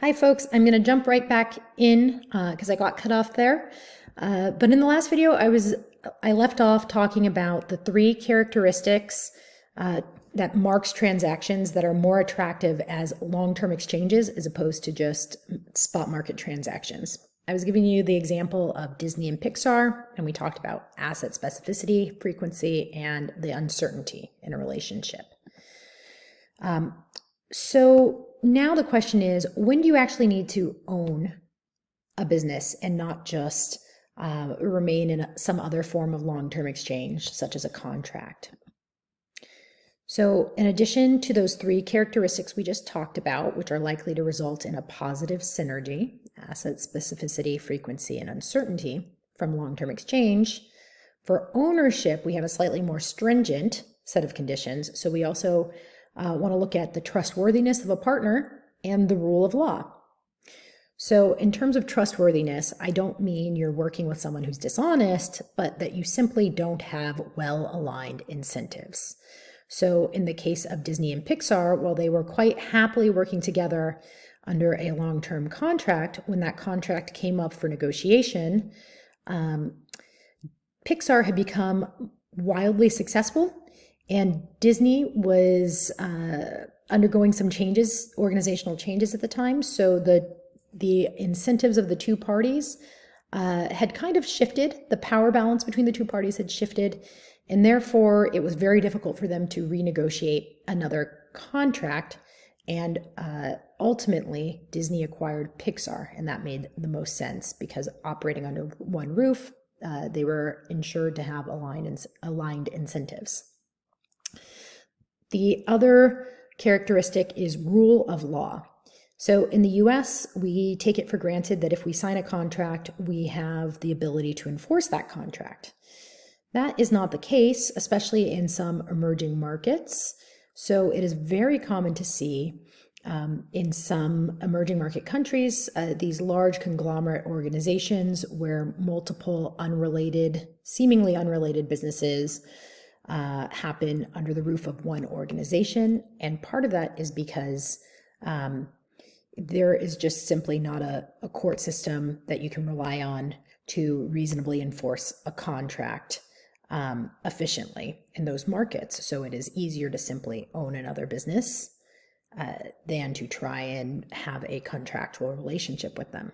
Hi folks, I'm going to jump right back in because I got cut off there. But in the last video, I left off talking about the three characteristics that marks transactions that are more attractive as long-term exchanges as opposed to just spot market transactions. I was giving you the example of Disney and Pixar, and we talked about asset specificity, frequency, and the uncertainty in a relationship. So now the question is, when do you actually need to own a business and not just remain in some other form of long-term exchange, such as a contract? So in addition to those three characteristics we just talked about, which are likely to result in a positive synergy, asset specificity, frequency, and uncertainty from long-term exchange, for ownership, we have a slightly more stringent set of conditions. So we also want to look at the trustworthiness of a partner and the rule of law. So in terms of trustworthiness, I don't mean you're working with someone who's dishonest, but that you simply don't have well-aligned incentives. So in the case of Disney and Pixar, while they were quite happily working together under a long-term contract, when that contract came up for negotiation, Pixar had become wildly successful, and Disney was undergoing some changes, organizational changes at the time. So the incentives of the two parties had kind of shifted. The power balance between the two parties had shifted, and therefore it was very difficult for them to renegotiate another contract. And ultimately, Disney acquired Pixar, and that made the most sense because operating under one roof, they were ensured to have aligned incentives. The other characteristic is rule of law. So in the US, we take it for granted that if we sign a contract, we have the ability to enforce that contract. That is not the case, especially in some emerging markets. So it is very common to see in some emerging market countries, these large conglomerate organizations where multiple seemingly unrelated businesses happen under the roof of one organization. And part of that is because there is just simply not a court system that you can rely on to reasonably enforce a contract efficiently in those markets. So it is easier to simply own another business than to try and have a contractual relationship with them.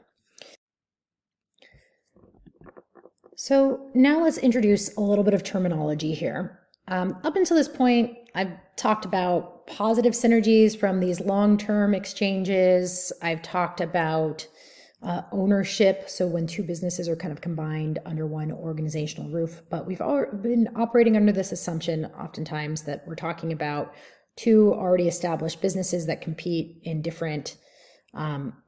So now let's introduce a little bit of terminology here. Up until this point, I've talked about positive synergies from these long-term exchanges. I've talked about ownership, so when two businesses are kind of combined under one organizational roof. But we've been operating under this assumption oftentimes that we're talking about two already established businesses that compete in different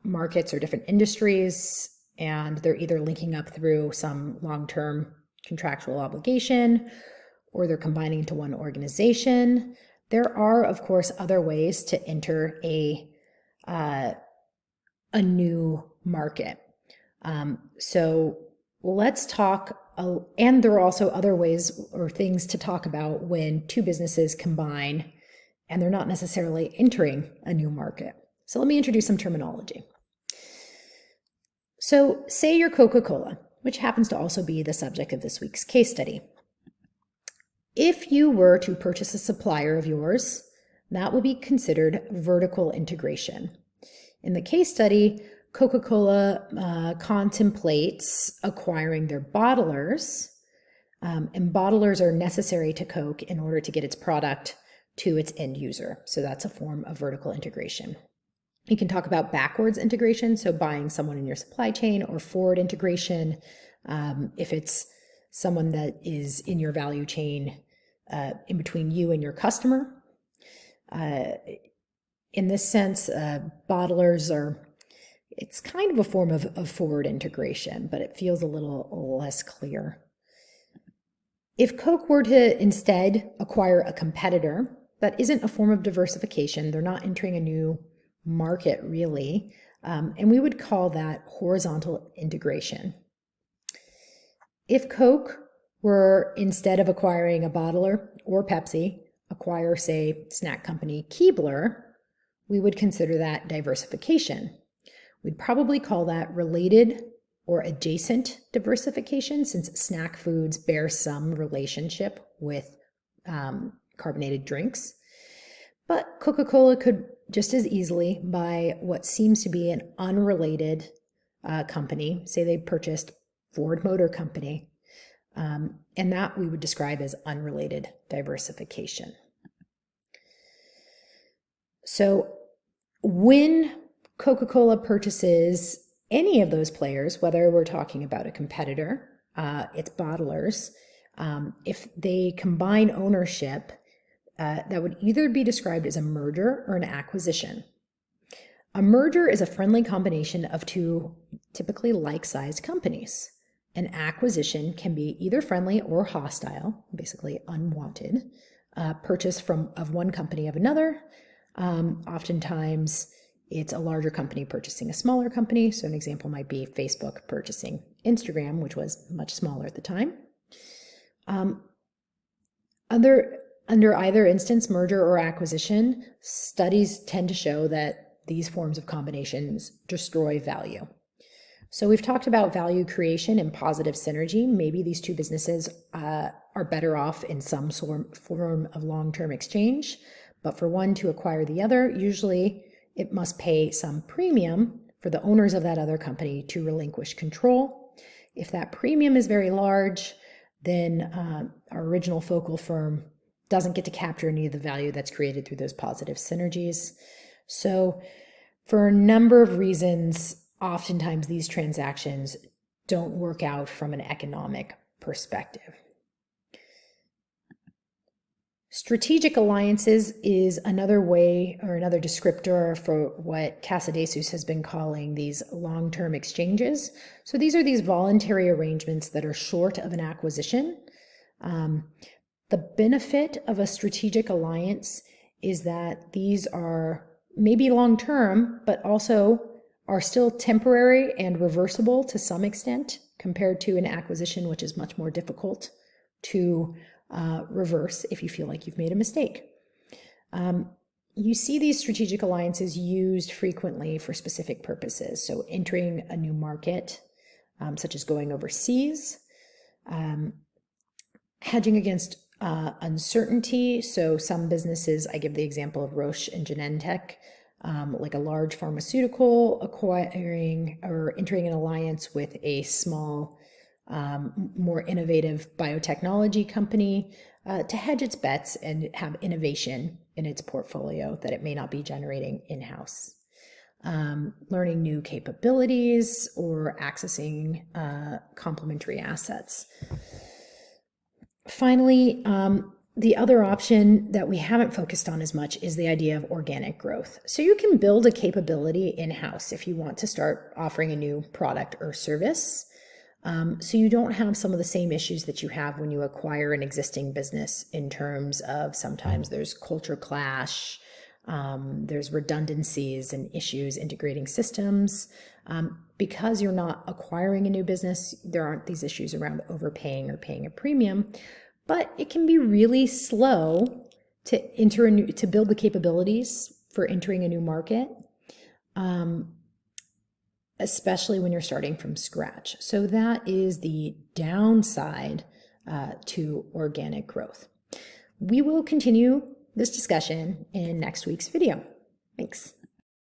markets or different industries, and they're either linking up through some long-term contractual obligation or they're combining into one organization. There are, of course, other ways to enter a new market. So let's talk, and there are also other ways or things to talk about when two businesses combine and they're not necessarily entering a new market. So let me introduce some terminology. So say you're Coca-Cola, which happens to also be the subject of this week's case study. If you were to purchase a supplier of yours, that would be considered vertical integration. In the case study, Coca-Cola contemplates acquiring their bottlers, and bottlers are necessary to Coke in order to get its product to its end user. So that's a form of vertical integration. You can talk about backwards integration, so buying someone in your supply chain, or forward integration, if it's someone that is in your value chain in between you and your customer. In this sense, bottlers it's kind of a form of forward integration, but it feels a little less clear. If Coke were to instead acquire a competitor, that isn't a form of diversification. They're not entering a new market really, and we would call that horizontal integration. If Coke were, instead of acquiring a bottler or Pepsi, acquire, say, snack company Keebler, we would consider that diversification. We'd probably call that related or adjacent diversification, since snack foods bear some relationship with carbonated drinks. But Coca-Cola could just as easily buy what seems to be an unrelated company. Say they purchased Ford Motor Company, and that we would describe as unrelated diversification. So when Coca-Cola purchases any of those players, whether we're talking about a competitor, its bottlers, if they combine ownership, that would either be described as a merger or an acquisition. A merger is a friendly combination of two typically like-sized companies. An acquisition can be either friendly or hostile, basically unwanted, purchase of one company of another. Oftentimes, it's a larger company purchasing a smaller company. So an example might be Facebook purchasing Instagram, which was much smaller at the time. Under either instance, merger or acquisition, studies tend to show that these forms of combinations destroy value. So we've talked about value creation and positive synergy. Maybe these two businesses are better off in some form of long-term exchange, but for one to acquire the other, usually it must pay some premium for the owners of that other company to relinquish control. If that premium is very large, then our original focal firm doesn't get to capture any of the value that's created through those positive synergies. So for a number of reasons, oftentimes these transactions don't work out from an economic perspective. Strategic alliances is another way or another descriptor for what Casadesus has been calling these long-term exchanges. So these are these voluntary arrangements that are short of an acquisition. The benefit of a strategic alliance is that these are maybe long-term, but also are still temporary and reversible to some extent compared to an acquisition, which is much more difficult to reverse if you feel like you've made a mistake. You see these strategic alliances used frequently for specific purposes. So entering a new market, such as going overseas, hedging against uncertainty. So some businesses, I give the example of Roche and Genentech, like a large pharmaceutical acquiring or entering an alliance with a small, more innovative biotechnology company to hedge its bets and have innovation in its portfolio that it may not be generating in-house. Learning new capabilities or accessing complementary assets. Finally, the other option that we haven't focused on as much is the idea of organic growth. So you can build a capability in-house if you want to start offering a new product or service. So you don't have some of the same issues that you have when you acquire an existing business in terms of sometimes there's culture clash, there's redundancies and issues integrating systems. Because you're not acquiring a new business, there aren't these issues around overpaying or paying a premium, but it can be really slow to build the capabilities for entering a new market, especially when you're starting from scratch. So that is the downside to organic growth. We will continue this discussion in next week's video. Thanks.